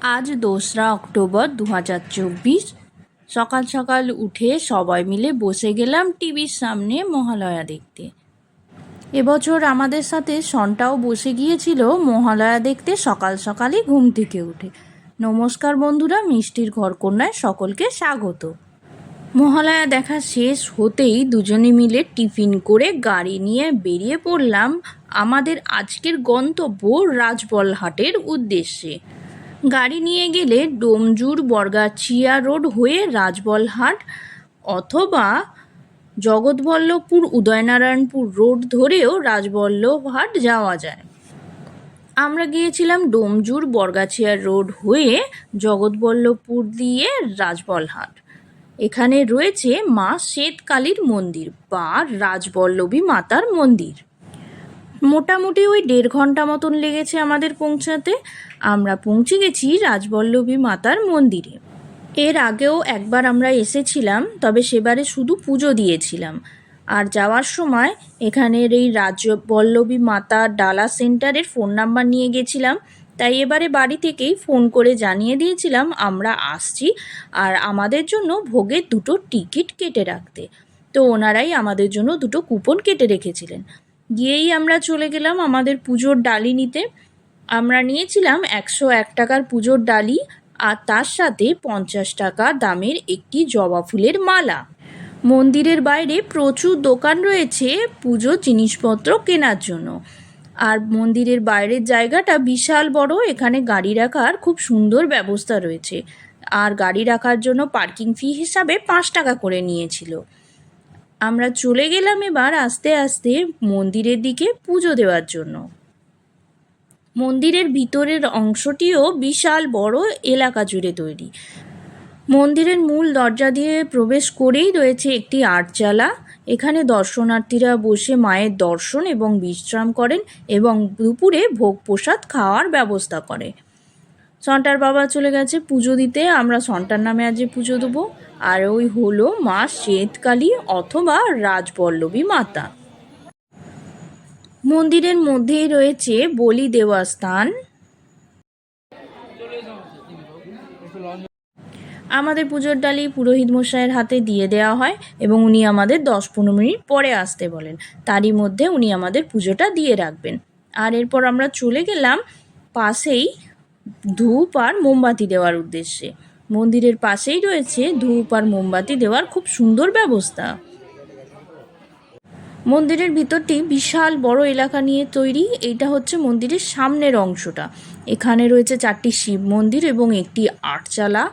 আজ 2রা অক্টোবর 2024 সকাল সকাল উঠে সবাই মিলে বসে গেলাম টিভির সামনে মহালয়া দেখতে। এবছর আমাদের সাথে সনটাও বসে গিয়েছিল মহালয়া দেখতে সকাল সকালই ঘুম থেকে উঠে। নমস্কার বন্ধুরা, মিষ্টির ঘরকন্যায় সকলকে স্বাগত। মহালয়া দেখা শেষ হতেই দুজনে মিলে টিফিন করে গাড়ি নিয়ে বেরিয়ে পড়লাম আমাদের আজকের গন্তব্য রাজবলহাটের উদ্দেশ্যে। গাড়ি নিয়ে গেলে ডোমজুর বরগাছিয়া রোড হয়ে রাজবলহাট অথবা জগৎবল্লভপুর উদয়নারায়ণপুর রোড ধরেও রাজবল্লভহাট যাওয়া যায়। আমরা গিয়েছিলাম ডোমজুর বরগাছিয়া রোড হয়ে জগৎবল্লভপুর দিয়ে রাজবলহাট। এখানে রয়েছে মা শ্বেতকালীর মন্দির বা রাজবল্লভী মাতার মন্দির। মোটামুটি ওই 1.5 ঘন্টা মতন লেগেছে আমাদের পৌঁছাতে। আমরা পৌঁছে গেছি রাজবল্লভী মাতার মন্দিরে। এর আগেও একবার আমরা এসেছিলাম, তবে সেবারে শুধু পুজো দিয়েছিলাম। আর যাওয়ার সময় এখানের এই রাজবল্লভী মাতা ডালা সেন্টারের ফোন নাম্বার নিয়ে গেছিলাম, তাই এবারে বাড়ি থেকেই ফোন করে জানিয়ে দিয়েছিলাম আমরা আসছি আর আমাদের জন্য ভোগের 2টো টিকিট কেটে রাখতে। তো ওনারাই আমাদের জন্য 2টো কুপন কেটে রেখেছিলেন। গিয়েই আমরা চলে গেলাম আমাদের পুজোর ডালি নিতে। আমরা নিয়েছিলাম 101 টাকার পুজোর ডালি আর তার সাথে 50 টাকা দামের একটি জবা ফুলের মালা। মন্দিরের বাইরে প্রচুর দোকান রয়েছে পুজোর জিনিসপত্র কেনার জন্য। আর মন্দিরের বাইরের জায়গাটা বিশাল বড়, এখানে গাড়ি রাখার খুব সুন্দর ব্যবস্থা রয়েছে। আর গাড়ি রাখার জন্য পার্কিং ফি হিসাবে 5 টাকা করে নিয়েছিল। আমরা চলে গেলাম এবার আস্তে আস্তে মন্দিরের দিকে পুজো দেওয়ার জন্য। মন্দিরের ভিতরের অংশটিও বিশাল বড় এলাকা জুড়ে তৈরি। মন্দিরের মূল দরজা দিয়ে প্রবেশ করেই রয়েছে একটি আটচালা। এখানে দর্শনার্থীরা বসে মায়ের দর্শন এবং বিশ্রাম করেন এবং দুপুরে ভোগ প্রসাদ খাওয়ার ব্যবস্থা করে। সন্টার বাবা চলে গেছে পুজো দিতে, আমরা সন্টার নামে আজ পুজো দেবো। আর ওই হলো মা শ্বেতকালী অথবা রাজবল্লভী মাতা। মন্দিরের মধ্যেই রয়েছে বলি দেওয়ার স্থান। আমাদের পুজোর ডালি পুরোহিত মশাইয়ের হাতে দিয়ে দেওয়া হয় এবং উনি আমাদের 10-15 মিনিট পরে আসতে বলেন। তারই মধ্যে উনি আমাদের পুজোটা দিয়ে রাখবেন। আর এরপর আমরা চলে গেলাম পাশেই ধূপ আর মোমবাতি দেওয়ার উদ্দেশ্যে। মন্দিরের পাশেই রয়েছে ধূপ আর মোমবাতি দেওয়ার খুব সুন্দর ব্যবস্থা। মন্দিরের ভিতরটি বিশাল বড় এলাকা নিয়ে তৈরি। এইটা হচ্ছে মন্দিরের সামনের অংশটা। এখানে রয়েছে 4টি শিব মন্দির এবং একটি আটচালা।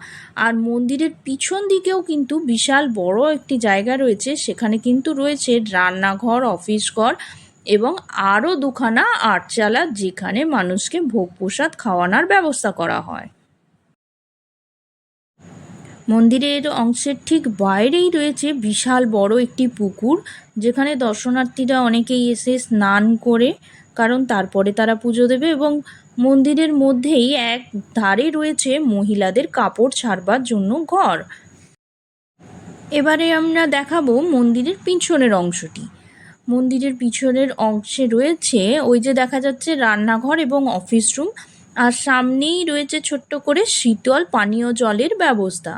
আর মন্দিরের পিছন দিকেও কিন্তু বিশাল বড় একটি জায়গা রয়েছে, সেখানে কিন্তু রয়েছে রান্নাঘর, অফিস ঘর এবং আরও 2খানা আটচালা, যেখানে মানুষকে ভোগ প্রসাদ খাওয়ানোর ব্যবস্থা করা হয়। মন্দিরের অংশের ঠিক বাইরেই রয়েছে বিশাল বড় একটি পুকুর, যেখানে দর্শনার্থীরা অনেকেই এসে স্নান করে, কারণ তারপরে তারা পুজো দেবে। এবং মন্দিরের মধ্যেই এক ধারে রয়েছে মহিলাদের কাপড় ছাড়বার জন্য ঘর। এবারে আমরা দেখাবো মন্দিরের পিছনের অংশটি। মন্দিরের পিছনের অংশে রয়েছে ওই যে দেখা যাচ্ছে রান্নাঘর এবং অফিস রুম, আর সামনেই রয়েছে ছোট্ট করে শীতল পানীয় জলের ব্যবস্থা।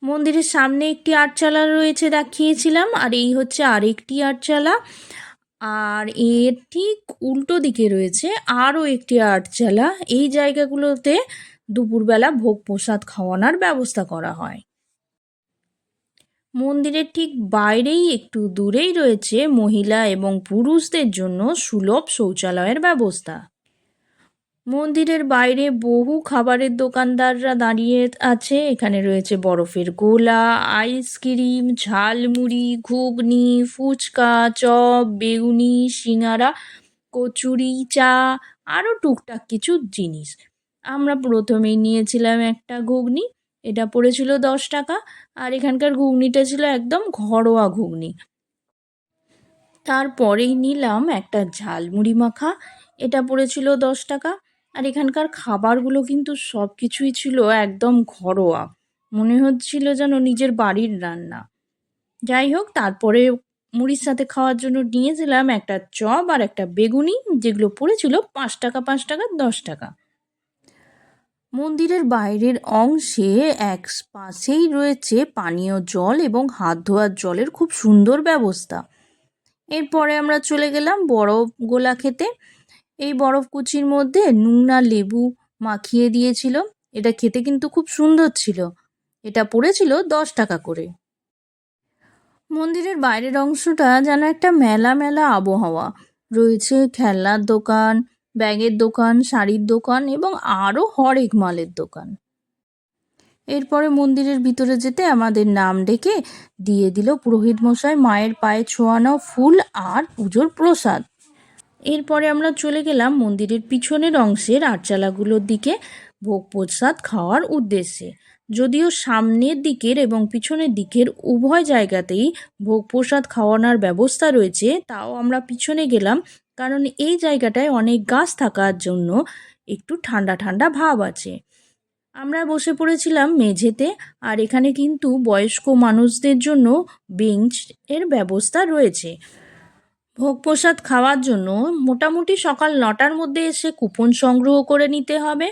মন্দিরের সামনে একটি আটচালা রয়েছে দেখিয়েছিলাম, আর এই হচ্ছে আরেকটি আটচালা। আর এর ঠিক উল্টো দিকে রয়েছে আরও একটি আটচালা। এই জায়গাগুলোতে দুপুরবেলা ভোগ প্রসাদ খাওয়ানোর ব্যবস্থা করা হয়। মন্দিরের ঠিক বাইরেই একটু দূরেই রয়েছে মহিলা এবং পুরুষদের জন্য সুলভ শৌচালয়ের ব্যবস্থা। মন্দিরের বাইরে বহু খাবারের দোকানদাররা দাঁড়িয়ে আছে। এখানে রয়েছে বরফের গোলা, আইসক্রিম, ঝালমুড়ি, ঘুগনি, ফুচকা, চপ, বেগুনি, সিঙ্গারা, কচুরি, চা, আরও টুকটাক কিছু জিনিস। আমরা প্রথমেই নিয়েছিলাম একটা ঘুগনি, এটা পড়েছিল 10 টাকা। আর এখানকার ঘুগনিটা ছিল একদম ঘরোয়া ঘুগনি। তারপরেই নিলাম একটা ঝালমুড়ি মাখা, এটা পড়েছিল 10 টাকা। আর এখানকার খাবারগুলো কিন্তু সব কিছুই ছিল একদম ঘরোয়া, মনে হচ্ছিল যেন নিজের বাড়ির রান্না। যাই হোক, তারপরে মুড়ির সাথে খাওয়ার জন্য নিয়েছিলাম একটা চপ আর একটা বেগুনি, যেগুলো পড়েছিল 5 টাকা 5 টাকা 10 টাকা। মন্দিরের বাইরের অংশে এক পাশেই রয়েছে পানীয় জল এবং হাত ধোয়ার জলের খুব সুন্দর ব্যবস্থা। এরপরে আমরা চলে গেলাম বরফ গোলা খেতে। এই বরফকুচির মধ্যে নুন আর লেবু মাখিয়ে দিয়েছিল। এটা খেতে কিন্তু খুব সুন্দর ছিল। এটা পড়েছিল 10 টাকা করে। মন্দিরের বাইরের অংশটা যেন একটা মেলা মেলা আবহাওয়া। রয়েছে খেলনার দোকান, ব্যাগের দোকান, শাড়ির দোকান এবং আরও হরেক মালের দোকান। এরপরে মন্দিরের ভিতরে যেতে আমাদের নাম ডেকে দিয়ে দিল পুরোহিত মশাই মায়ের পায়ে ছোঁয়ানো ফুল আর পুজোর প্রসাদ। এরপরে আমরা চলে গেলাম মন্দিরের পিছনের অংশের আটচালাগুলোর দিকে ভোগ প্রসাদ খাওয়ার উদ্দেশ্যে। যদিও সামনের দিকের এবং পিছনের দিকের উভয় জায়গাতেই ভোগ প্রসাদ খাওয়ানোর ব্যবস্থা রয়েছে, তাও আমরা পিছনে গেলাম কারণ এই জায়গাটায় অনেক গাছ থাকার জন্য একটু ঠান্ডা ঠান্ডা ভাব আছে। আমরা বসে পড়েছিলাম মেঝেতে, আর এখানে কিন্তু বয়স্ক মানুষদের জন্য বেঞ্চ এর ব্যবস্থা রয়েছে। ভোগ প্রসাদ খাওয়ার জন্য মোটামুটি সকাল 9টার মধ্যে এসে কুপন সংগ্রহ করে নিতে হবে,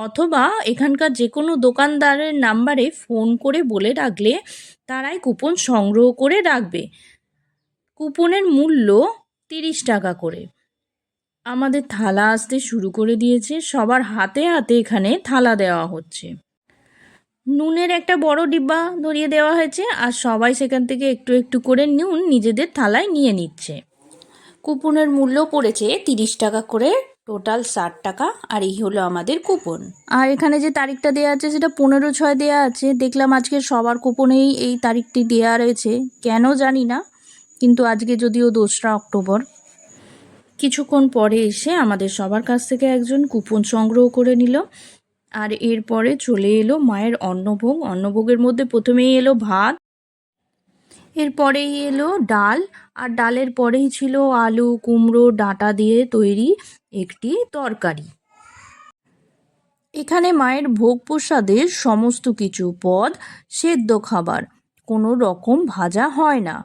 অথবা এখানকার যে কোনো দোকানদারের নাম্বারে ফোন করে বলে রাখলে তারাই কুপন সংগ্রহ করে রাখবে। কুপনের মূল্য 30 টাকা করে। আমাদের থালা আসতে শুরু করে দিয়েছে, সবার হাতে হাতে এখানে থালা দেওয়া হচ্ছে। নুনের একটা বড় ডিব্বা ধরিয়ে দেওয়া হয়েছে, আর সবাই সেখান থেকে একটু একটু করে নুন নিজেদের থালায় নিয়ে নিচ্ছে। কুপনের মূল্য পড়েছে 30 টাকা করে, টোটাল 60 টাকা। আর এই হলো আমাদের কুপন। আর এখানে যে তারিখটা দেওয়া আছে সেটা 15/6 দেওয়া আছে। দেখলাম আজকে সবার কুপনেই এই তারিখটি দেওয়া রয়েছে, কেন জানি না, কিন্তু আজকে যদিও 2রা অক্টোবর। কিছুক্ষণ পরে এসে আমাদের সবার কাছ থেকে একজন কুপন সংগ্রহ করে নিল। আর এরপরে চলে এলো মায়ের অন্নভোগ। অন্নভোগের মধ্যে প্রথমেই এলো ভাত, এরপরেই এলো ডাল, আর ডালের পরেই ছিল আলু কুমড়ো ডাঁটা দিয়ে তৈরি একটি তরকারি। এখানে মায়ের ভোগ প্রসাদের সমস্ত কিছু পদ সেদ্ধ খাবার, কোনো রকম ভাজা হয় না।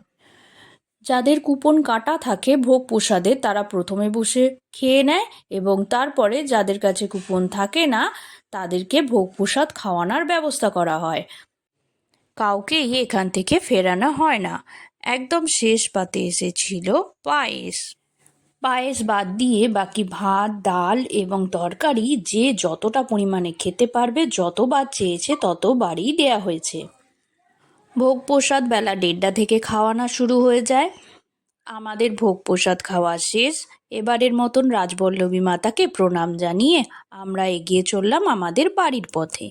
যাদের কুপন কাটা থাকে ভোগ প্রসাদে তারা প্রথমে বসে খেয়ে নেয়, এবং তারপরে যাদের কাছে কুপন থাকে না তাদেরকে ভোগ প্রসাদ খাওয়ানোর ব্যবস্থা করা হয়। কাউকেই এখান থেকে ফেরানো হয় না। একদম শেষ পাতে এসেছিল পায়েস। পায়েস বাদ দিয়ে বাকি ভাত ডাল এবং তরকারি যে যতটা পরিমাণে খেতে পারবে, যতবার চেয়েছে ততবারই দেয়া হয়েছে। ভোগ প্রসাদ বেলা 1:30 থেকে খাওয়ানো শুরু হয়ে যায়। আমাদের ভোগ প্রসাদ খাওয়া শেষ। এবারের মতন রাজবল্লভী মাতাকে প্রণাম জানিয়ে আমরা এগিয়ে চললাম আমাদের বাড়ির পথে।